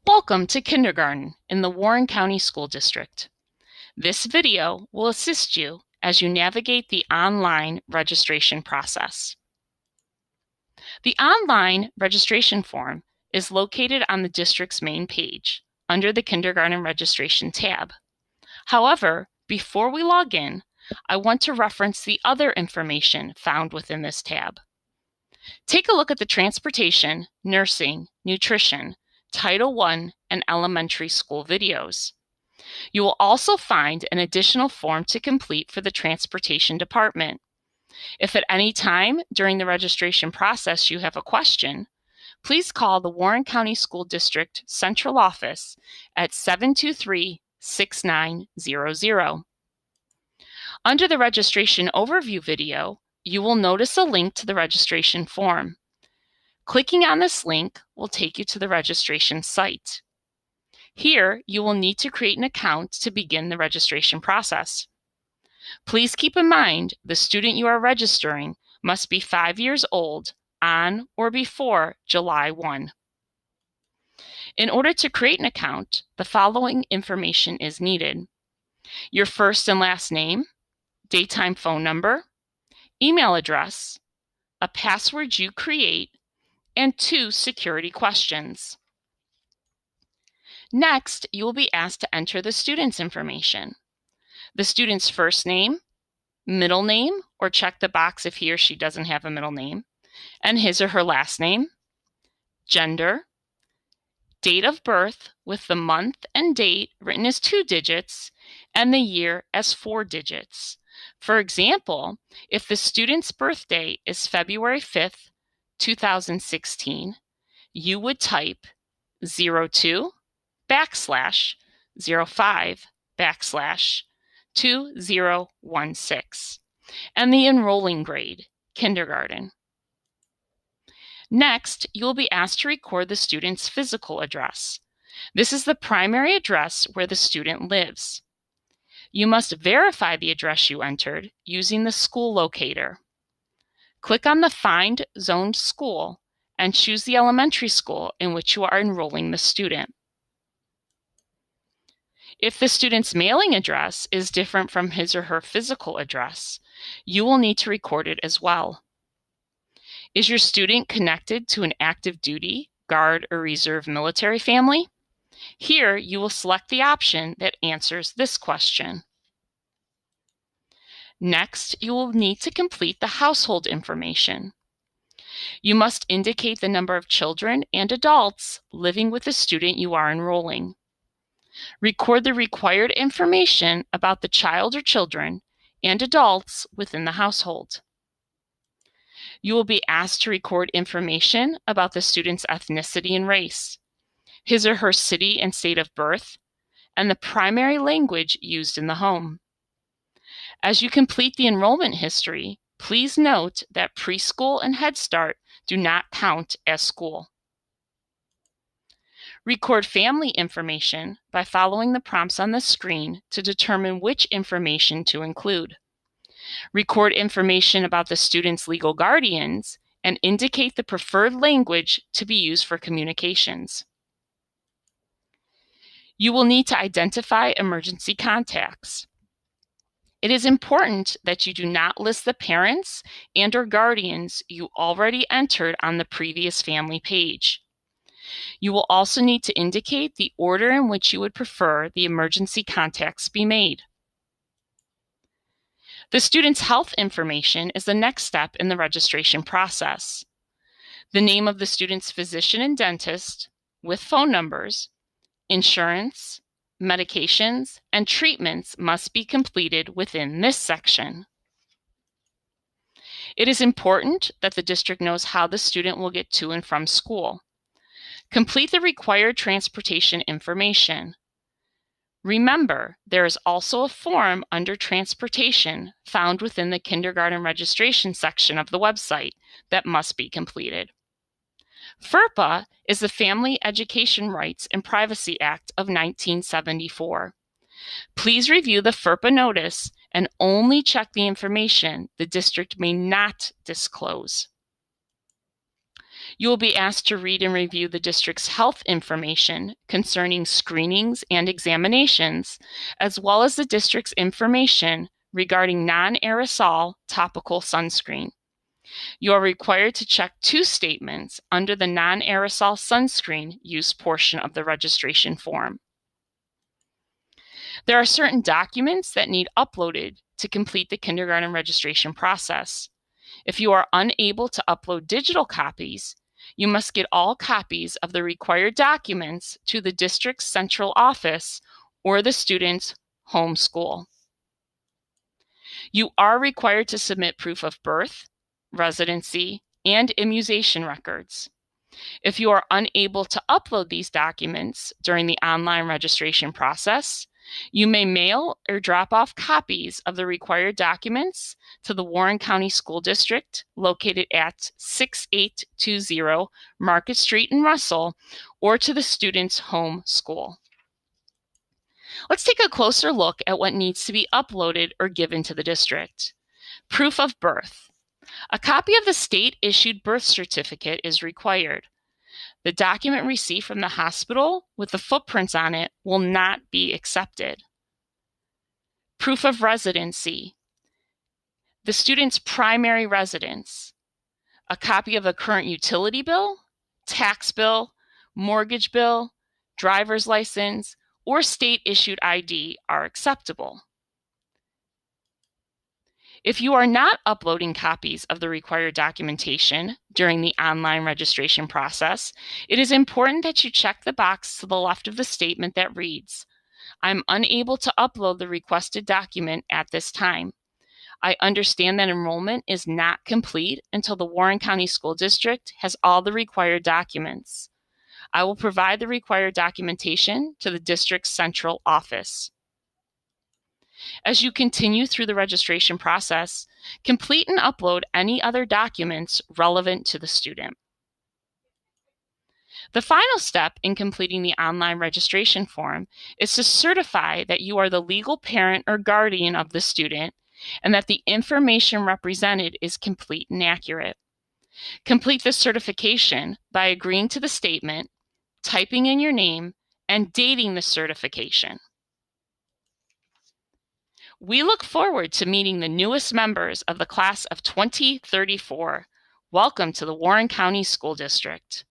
Welcome to kindergarten in the Warren County School District. This video will assist you as you navigate the online registration process. The online registration form is located on the district's main page under the Kindergarten Registration tab. However, before we log in, I want to reference the other information found within this tab. Take a look at the transportation, nursing, nutrition, Title I, and elementary school videos. You will also find an additional form to complete for the transportation department. If at any time during the registration process you have a question, please call the Warren County School District Central Office at 723-6900. Under the registration overview video, you will notice a link to the registration form. Clicking on this link will take you to the registration site. Here, you will need to create an account to begin the registration process. Please keep in mind the student you are registering must be 5 years old on or before July 1. In order to create an account, the following information is needed: your first and last name, daytime phone number, email address, a password you create, and 2 security questions. Next, you will be asked to enter the student's information: the student's first name, middle name, or check the box if he or she doesn't have a middle name, and his or her last name, gender, date of birth with the month and date written as 2 digits and the year as 4 digits. For example, if the student's birthday is February 5th, 2016, you would type 02/05/2016 and the enrolling grade, kindergarten. Next, you will be asked to record the student's physical address. This is the primary address where the student lives. You must verify the address you entered using the school locator. Click on the Find Zoned School and choose the elementary school in which you are enrolling the student. If the student's mailing address is different from his or her physical address, you will need to record it as well. Is your student connected to an active duty, Guard, or Reserve military family? Here, you will select the option that answers this question. Next, you will need to complete the household information. You must indicate the number of children and adults living with the student you are enrolling. Record the required information about the child or children and adults within the household. You will be asked to record information about the student's ethnicity and race, his or her city and state of birth, and the primary language used in the home. As you complete the enrollment history, please note that preschool and Head Start do not count as school. Record family information by following the prompts on the screen to determine which information to include. Record information about the student's legal guardians and indicate the preferred language to be used for communications. You will need to identify emergency contacts. It is important that you do not list the parents and/or guardians you already entered on the previous family page. You will also need to indicate the order in which you would prefer the emergency contacts be made. The student's health information is the next step in the registration process. The name of the student's physician and dentist with phone numbers, insurance, medications, and treatments must be completed within this section. It is important that the district knows how the student will get to and from school. Complete the required transportation information. Remember, there is also a form under transportation found within the kindergarten registration section of the website that must be completed. FERPA is the Family Education Rights and Privacy Act of 1974. Please review the FERPA notice and only check the information the district may not disclose. You will be asked to read and review the district's health information concerning screenings and examinations, as well as the district's information regarding non-aerosol topical sunscreen. You are required to check 2 statements under the non-aerosol sunscreen use portion of the registration form. There are certain documents that need uploaded to complete the kindergarten registration process. If you are unable to upload digital copies, you must get all copies of the required documents to the district's central office or the student's home school. You are required to submit proof of birth, residency, and immunization records. If you are unable to upload these documents during the online registration process, you may mail or drop off copies of the required documents to the Warren County School District located at 6820 Market Street in Russell, or to the student's home school. Let's take a closer look at what needs to be uploaded or given to the district. Proof of birth. A copy of the state-issued birth certificate is required. The document received from the hospital with the footprints on it will not be accepted. Proof of residency. The student's primary residence. A copy of a current utility bill, tax bill, mortgage bill, driver's license, or state-issued ID are acceptable. If you are not uploading copies of the required documentation during the online registration process, it is important that you check the box to the left of the statement that reads, "I'm unable to upload the requested document at this time. I understand that enrollment is not complete until the Warren County School District has all the required documents. I will provide the required documentation to the district's central office." As you continue through the registration process, complete and upload any other documents relevant to the student. The final step in completing the online registration form is to certify that you are the legal parent or guardian of the student and that the information represented is complete and accurate. Complete the certification by agreeing to the statement, typing in your name, and dating the certification. We look forward to meeting the newest members of the class of 2034. Welcome to the Warren County School District.